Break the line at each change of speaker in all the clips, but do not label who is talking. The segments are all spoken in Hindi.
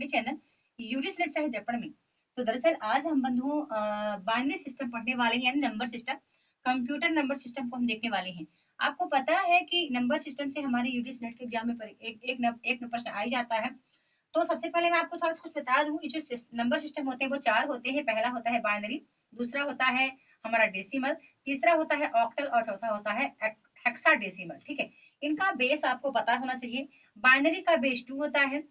अपने चैनल यूडीसेट सहित दर्पण में। तो दरअसल आज हम बंधुओं बाइनरी सिस्टम पढ़ने वाले हैं, यानी number system, computer number system को हम देखने वाले हैं। आपको पता है कि नंबर सिस्टम से हमारे यूडीसेट के एग्जाम में एक प्रश्न आ ही जाता है। तो सबसे पहले मैं आपको थोड़ा सा कुछ बता दूं, ये जो नंबर सिस्टम होते हैं वो 4 होते हैं। पहला होता है बाइनरी, दूसरा होता है हमारा डेसिमल, तीसरा होता है ऑक्टल और चौथा होता है हेक्साडेसिमल। ठीक है, इनका बेस आपको पता होना चाहिए। बाइनरी का बेस 2 होता है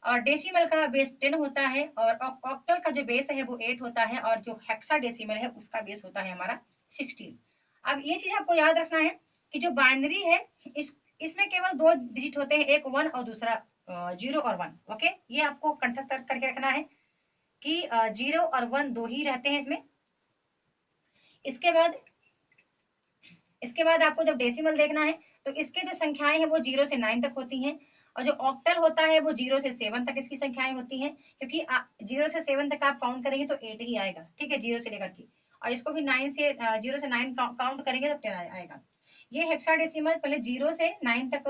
और डेसिमल का बेस 10 होता है और ऑक्टल का जो बेस है वो 8 होता है और जो हेक्साडेसिमल है उसका बेस होता है हमारा 16। अब ये चीज आपको याद रखना है कि जो बाइनरी है इसमें केवल 2 डिजिट होते हैं, एक 1 और दूसरा 0 और 1। ओके, ये आपको कंठस्थ करके रखना है कि 0 और 1 दो ही रहते हैं इसमें। इसके बाद आपको जब डेसिमल देखना है तो इसके जो संख्याएं हैं वो 0 से 9 तक होती हैं और जो ऑक्टल होता है वो 0 से 7 तक इसकी संख्याएं होती हैं, क्योंकि 0 से 7 तक आप काउंट करेंगे तो 8 ही आएगा। ठीक है, 0 से लेकर के, और इसको भी 0 से 9 काउंट करेंगे तो 10 आएगा। ये हेक्साडेसिमल पहले 0 से 9 तक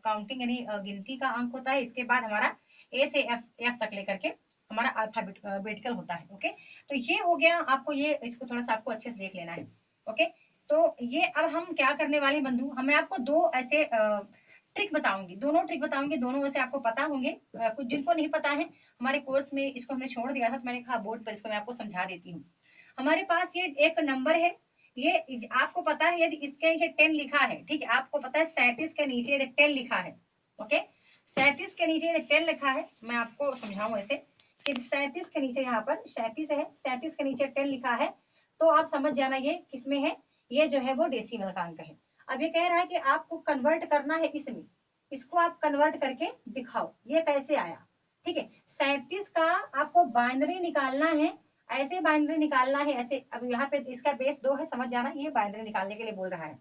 काउंटिंग यानी गिनती का अंक होता है। इसके बाद हमारा ए से एफ तक लेकर के हमारा अल्फाबेटिकल होता है। ओके, तो ये हो गया आपको, ये इसको थोड़ा सा आपको अच्छे से देख लेना है। ओके, तो ये अब हम क्या करने वाले बंधु, हमें आपको दो ऐसे ट्रिक बताऊंगी, दोनों ट्रिक बताऊंगी, दोनों वैसे आपको पता होंगे, कुछ जिनको नहीं पता है हमारे कोर्स में इसको हमने छोड़ दिया था, तो मैंने कहा बोर्ड पर इसको मैं आपको समझा देती हूँ। हमारे पास ये एक नंबर है, ये आपको पता है यदि इसके नीचे 10 लिखा है, ठीक है, आपको पता है 37 के नीचे यदि 10 लिखा है, ओके, 37 के नीचे यदि 10 लिखा है, मैं आपको समझाऊं ऐसे कि 37 के नीचे, यहाँ पर 37 है, 37 के नीचे 10 लिखा है, तो आप समझ जाना ये किसमें है, ये जो है वो डेसिमल का अंक है। अब ये कह रहा है कि आपको कन्वर्ट करना है इसमें, इसको आप कन्वर्ट करके दिखाओ ये कैसे आया। ठीक है, 37 का आपको बाइनरी निकालना है, ऐसे बाइनरी निकालना है ऐसे। अब यहाँ पे इसका बेस 2 है, समझ जाना, ये बाइनरी निकालने के लिए बोल रहा है।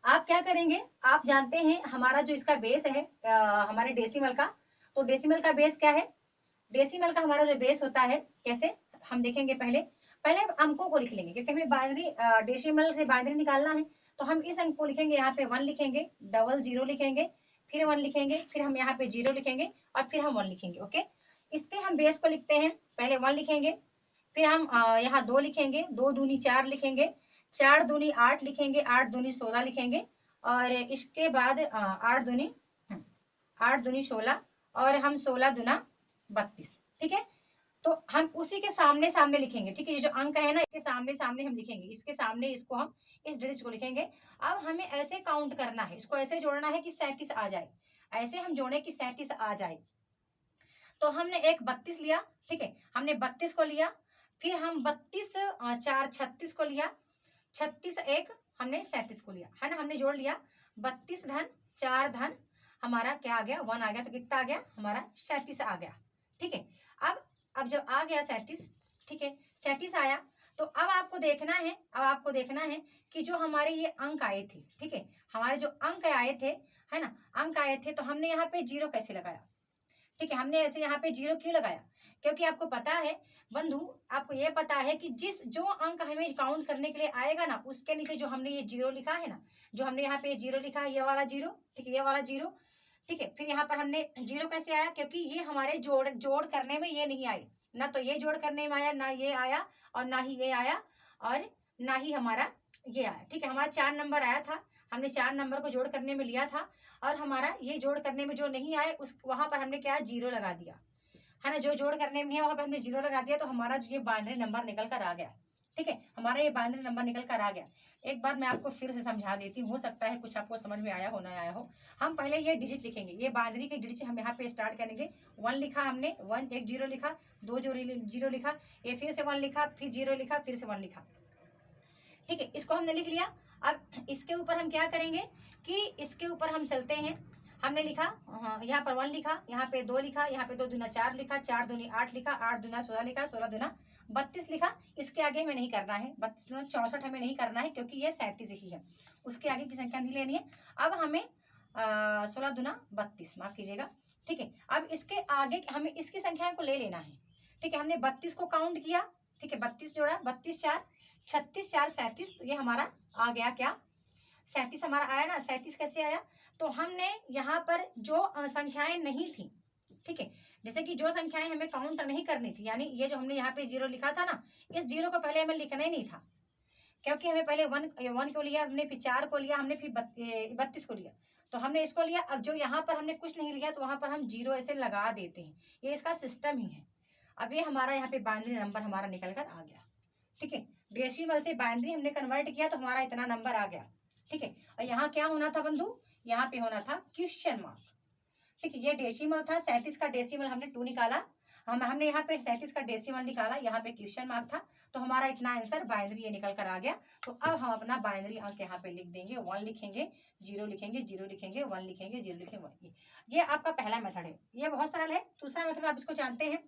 आप क्या करेंगे, आप जानते हैं हमारा जो इसका बेस है हमारे डेसिमल का, तो डेसिमल का बेस क्या है, डेसिमल का हमारा जो बेस होता है, कैसे हम देखेंगे, पहले पहले अंकों को लिख लेंगे, क्योंकि हमें बाइनरी डेसिमल से बाइनरी निकालना है। तो हम इस अंक को लिखेंगे, यहाँ पे 1 लिखेंगे, डबल 0 लिखेंगे, फिर 1 लिखेंगे, फिर हम यहाँ पे 0 लिखेंगे और फिर हम 1 लिखेंगे। ओके, इसके हम बेस को लिखते हैं, पहले 1 लिखेंगे, फिर हम यहाँ 2 लिखेंगे, 2 दूनी 4 लिखेंगे, 4 दूनी 8 लिखेंगे, 8 दूनी 16 लिखेंगे, और इसके बाद 8 दूनी 16 और हम 16 दूना 32। ठीक है, तो हम उसी के सामने सामने लिखेंगे। ठीक है, ये जो अंक है ना, इसके सामने सामने हम लिखेंगे, इसके सामने इसको हम इस डिजिट को लिखेंगे। अब हमें ऐसे काउंट करना है, इसको ऐसे जोड़ना है कि 37 आ जाए, ऐसे हम जोड़े कि 37 आ जाए। तो हमने एक 32 लिया, ठीक है, हमने 32 को लिया, फिर हम 32 4 36 को लिया, 36 एक हमने 37 को लिया, है ना, हमने जोड़ लिया, 32 धन 4 धन हमारा क्या आ गया, 1 आ गया, तो कितना आ गया हमारा 37 आ गया। ठीक है, अब जब आ गया 37, ठीक है, 37 आया, तो अब आपको देखना है कि जो हमारे ये अंक आए थे, ठीक है, हमारे जो अंक आए थे, है ना, अंक आए थे, तो हमने यहाँ पे 0 कैसे लगाया। ठीक है, हमने ऐसे यहाँ पे 0 क्यों लगाया, क्योंकि आपको पता है बंधु, आपको ये पता है कि जो अंक हमें काउंट करने के लिए आएगा ना, उसके नीचे जो हमने ये 0 लिखा है ना, जो हमने यहाँ पे 0 लिखा है, ये वाला 0, ठीक है, ये वाला 0, ठीक है, फिर यहाँ पर हमने 0 कैसे आया, क्योंकि ये हमारे जोड़ करने में ये नहीं आए ना, तो ये जोड़ करने में आया ना, ये आया और ना ही ये आया और ना ही हमारा ये आया। ठीक है, हमारा 4 नंबर आया था, हमने 4 नंबर को जोड़ करने में लिया था, और हमारा ये जोड़ करने में जो नहीं आए उस वहां पर हमने क्या 0 लगा दिया, है ना, जो जोड़ करने में है वहां पर हमने 0 लगा दिया, तो हमारा जो ये बाइनरी नंबर निकल कर आ गया। ठीक है, हमारा ये बाइनरी नंबर निकल कर आ गया। एक बार मैं आपको फिर से समझा देती हूँ, हो सकता है कुछ आपको समझ में आया हो ना आया हो। हम पहले ये डिजिट लिखेंगे, ये बाइनरी के डिजिट हम यहाँ पे स्टार्ट करेंगे। 1 लिखा हमने, 1 एक 0 लिखा, 2 0 लिखा, ये फिर से 1 लिखा, फिर 0 लिखा, फिर से 1 लिखा। ठीक है, इसको हमने लिख लिया। अब इसके ऊपर हम क्या करेंगे कि इसके ऊपर हम चलते हैं, हमने लिखा, हाँ, यहाँ पर 1 लिखा, यहाँ पे 2 लिखा, यहाँ पे 2 दूना 4 लिखा, 4 दूनी 8 लिखा, 8 दूना 16 लिखा, 16 दूना 32 लिखा। इसके आगे हमें नहीं करना है, 32 दूना 64 हमें नहीं करना है, क्योंकि ये 37 ही है, उसके आगे की संख्या नहीं लेनी है। अब हमें 16 दूना 32, माफ कीजिएगा। ठीक है, अब इसके आगे हमें इसकी संख्या को ले लेना है। ठीक है, हमने 32 को काउंट किया, ठीक है, 32 जोड़ा, 32 4 36 4 37, तो ये हमारा आ गया क्या 37 हमारा आया ना। 37 कैसे आया, तो हमने यहाँ पर जो संख्याएं नहीं थी, ठीक है, जैसे कि जो संख्याएं हमें काउंट नहीं करनी थी, यानी ये जो हमने यहाँ पे 0 लिखा था ना, इस 0 को पहले हमें लिखना ही नहीं था, क्योंकि हमें पहले 1 को लिया हमने, फिर 4 को लिया हमने, फिर 32 को लिया, तो हमने इसको लिया। अब जो यहाँ पर हमने कुछ नहीं लिया तो वहां पर हम 0 ऐसे लगा देते हैं, ये इसका सिस्टम ही है। अब ये हमारा यहाँ पे बाइनरी नंबर हमारा निकल कर आ गया, ठीक है। डेसिमल से बाइनरी हमने कन्वर्ट किया तो हमारा इतना नंबर आ गया, ठीक है। और यहाँ क्या होना था बंधु, यहाँ पे होना था क्वेश्चन मार्क, ठीक है। ये डेसिमल था, 37 का डेसिमल हमने 2 निकाला, हमने यहाँ पे 37 का डेसिमल निकाला, यहाँ पे क्वेश्चन मार्क था, तो हमारा इतना आंसर बाइनरी ये निकल कर आ गया। तो अब हम अपना बाइनरी अंक यहाँ पे लिख देंगे, 1 लिखेंगे, 0 लिखेंगे, 0 लिखेंगे, 1 लिखेंगे, 0 लिखेंगे, 1। ये आपका पहला मेथड है, ये बहुत सरल है। दूसरा मेथड आप इसको जानते हैं,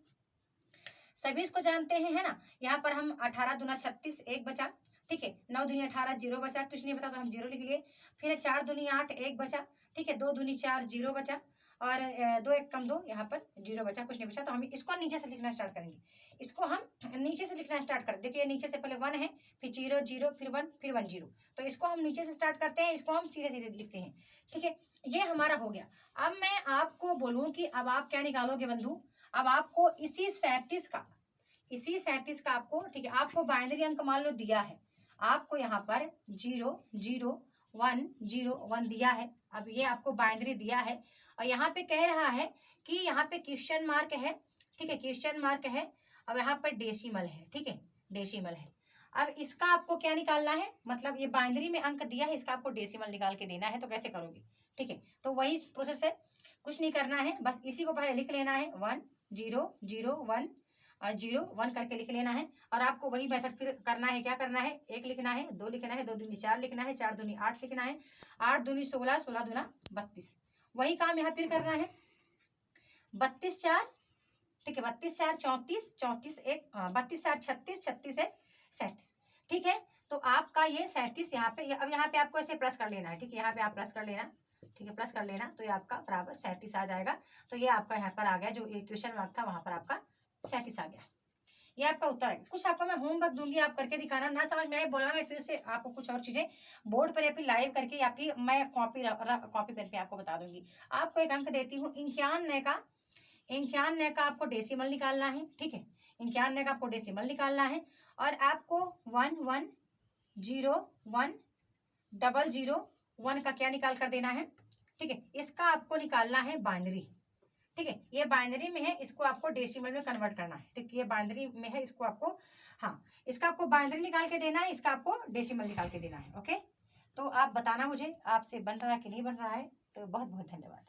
सभी इसको जानते हैं, है ना। यहाँ पर हम 18 दूना 36, 1 बचा, ठीक है। 9 दूनी 18, 0 बचा, कुछ नहीं बता तो हम 0 लिख लिए। फिर 4 दूनी 8, 1 बचा, ठीक है। 2 दूनी 4, 0 बचा, और 2 1 कम 2, यहाँ पर 0 बचा, कुछ नहीं बचा। तो हम इसको नीचे से लिखना स्टार्ट करेंगे, इसको हम नीचे से लिखना स्टार्ट कर, देखिए नीचे से पहले 1 है, फिर 0 0, फिर 1, फिर 1 0, तो इसको हम नीचे से स्टार्ट करते हैं, इसको हम सीधे सीधे लिखते हैं, ठीक है। ये हमारा हो गया। अब मैं आपको बोलूं कि अब आप क्या निकालोगे बंधु, अब आपको इसी 37 का आपको, ठीक है, आपको बाइनरी अंक मान लो दिया है, आपको यहाँ पर 0 0 1 0 1 दिया है। अब ये आपको बाइनरी दिया है, और यहाँ पे कह रहा है कि यहाँ पे क्वेश्चन मार्क है, ठीक है, क्वेश्चन मार्क है। अब यहाँ पर डेसिमल है, ठीक है, डेसिमल है। अब इसका आपको क्या निकालना है, मतलब ये बाइनरी में अंक दिया है, इसका आपको डेसिमल निकाल के देना है। तो कैसे करोगे, ठीक है, तो वही प्रोसेस है, कुछ नहीं करना है, बस इसी को पहले लिख लेना है, 1 0 0 1 और 0 1 करके लिख लेना है। और आपको वही मेथड फिर करना है, क्या करना है, 1 लिखना है, 2 लिखना है, 2 दूनी 4 लिखना है, 4 दूनी 8 लिखना है, 8 दूनी 16, 16 दूना 32, वही काम यहाँ फिर करना है। 32 4, ठीक है, 32 4 34, 34 1, 32 4 36, 36 1 37, ठीक है। तो आपका ये 37 यहाँ पे, अब यहाँ पे आपको ऐसे प्लस कर लेना है, ठीक है, यहाँ पे आप प्लस कर लेना, ठीक है, प्लस कर लेना, तो ये आपका बराबर 37 आ जाएगा। तो ये आपका यहाँ पर आ गया, जो क्वेश्चन मार्क था वहां पर आपका 37 आ गया, ये आपका उत्तर है। कुछ आपको मैं होमवर्क दूंगी, आप करके दिखाना, ना समझ में आए बोलना, मैं फिर से आपको कुछ और चीजें बोर्ड पर या फिर लाइव करके या फिर मैं कॉपी पेन पे आपको बता दूंगी। आपको एक अंक देती हूँ, 91 का आपको डेसिमल निकालना है, ठीक है, 91 का आपको डेसिमल निकालना है। और आपको 1 1 0 1 0 0 1 का क्या निकाल कर देना है, ठीक है, इसका आपको निकालना है बाइनरी, ठीक है। ये बाइनरी में है, इसको आपको डेसिमल में कन्वर्ट करना है, ठीक है, ये बाइनरी में है, इसको आपको, हाँ, इसका आपको बाइनरी निकाल के देना है, इसका आपको डेसिमल निकाल के देना है, ओके। तो आप बताना मुझे आपसे बन रहा है कि नहीं बन रहा है। तो बहुत बहुत धन्यवाद।